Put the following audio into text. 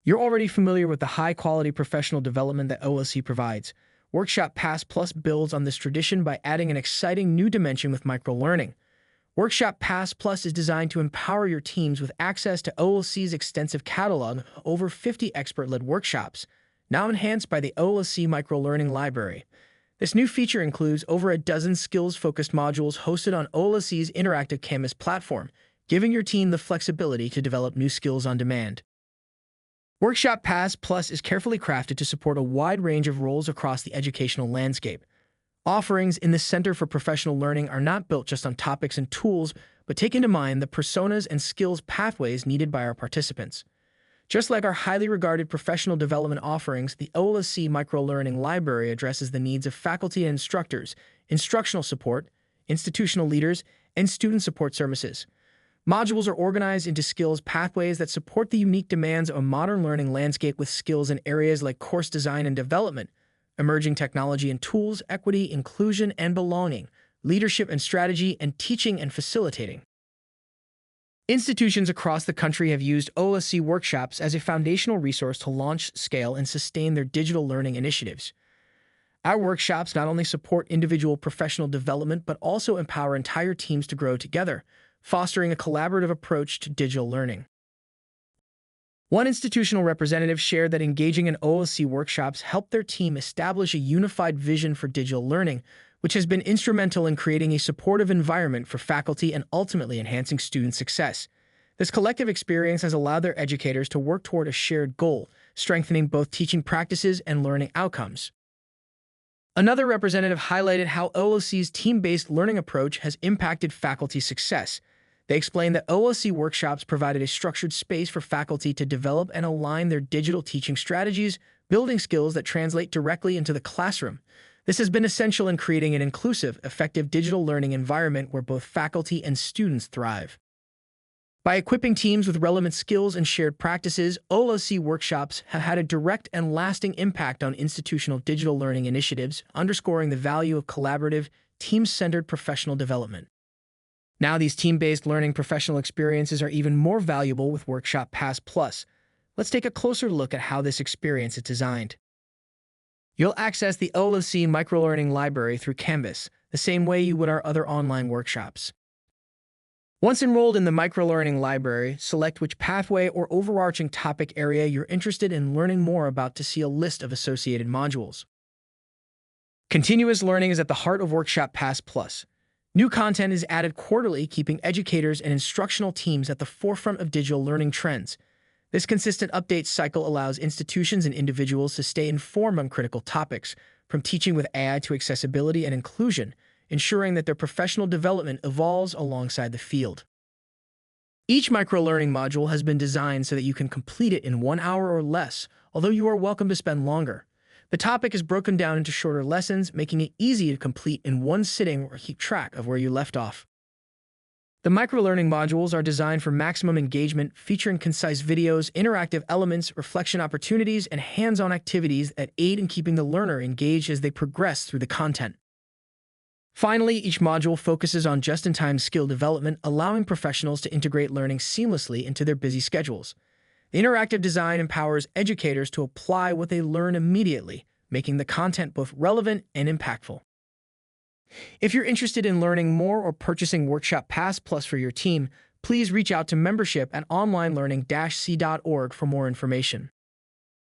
You're already familiar with the high-quality professional development that OLC provides. Workshop Pass Plus builds on this tradition by adding an exciting new dimension with microlearning. Workshop Pass Plus is designed to empower your teams with access to OLC's extensive catalog of over 50 expert-led workshops, now enhanced by the OLC Microlearning Library. This new feature includes over a dozen skills-focused modules hosted on OLC's interactive Canvas platform, giving your team the flexibility to develop new skills on demand. Workshop Pass Plus is carefully crafted to support a wide range of roles across the educational landscape. Offerings in the Center for Professional Learning are not built just on topics and tools, but take into mind the personas and skills pathways needed by our participants. Just like our highly regarded professional development offerings, the OLC Microlearning Library addresses the needs of faculty and instructors, instructional support, institutional leaders, and student support services. Modules are organized into skills pathways that support the unique demands of a modern learning landscape, with skills in areas like course design and development, emerging technology and tools, equity, inclusion and belonging, leadership and strategy, and teaching and facilitating. Institutions across the country have used OLC workshops as a foundational resource to launch, scale, and sustain their digital learning initiatives. Our workshops not only support individual professional development but also empower entire teams to grow together, fostering a collaborative approach to digital learning. One institutional representative shared that engaging in OLC workshops helped their team establish a unified vision for digital learning, which has been instrumental in creating a supportive environment for faculty and ultimately enhancing student success. This collective experience has allowed their educators to work toward a shared goal, strengthening both teaching practices and learning outcomes. Another representative highlighted how OLC's team-based learning approach has impacted faculty success. They explained that OLC workshops provided a structured space for faculty to develop and align their digital teaching strategies, building skills that translate directly into the classroom. This has been essential in creating an inclusive, effective digital learning environment where both faculty and students thrive. By equipping teams with relevant skills and shared practices, OLC workshops have had a direct and lasting impact on institutional digital learning initiatives, underscoring the value of collaborative, team-centered professional development. Now, these team-based learning professional experiences are even more valuable with Workshop Pass Plus. Let's take a closer look at how this experience is designed. You'll access the OLC Microlearning Library through Canvas, the same way you would our other online workshops. Once enrolled in the Microlearning Library, select which pathway or overarching topic area you're interested in learning more about to see a list of associated modules. Continuous learning is at the heart of Workshop Pass Plus. New content is added quarterly, keeping educators and instructional teams at the forefront of digital learning trends. This consistent update cycle allows institutions and individuals to stay informed on critical topics, from teaching with AI to accessibility and inclusion, ensuring that their professional development evolves alongside the field. Each microlearning module has been designed so that you can complete it in 1 hour or less, although you are welcome to spend longer. The topic is broken down into shorter lessons, making it easy to complete in one sitting or keep track of where you left off. The microlearning modules are designed for maximum engagement, featuring concise videos, interactive elements, reflection opportunities, and hands-on activities that aid in keeping the learner engaged as they progress through the content. Finally, each module focuses on just-in-time skill development, allowing professionals to integrate learning seamlessly into their busy schedules. The interactive design empowers educators to apply what they learn immediately, making the content both relevant and impactful. If you're interested in learning more or purchasing Workshop Pass Plus for your team, please reach out to membership at onlinelearning-c.org for more information.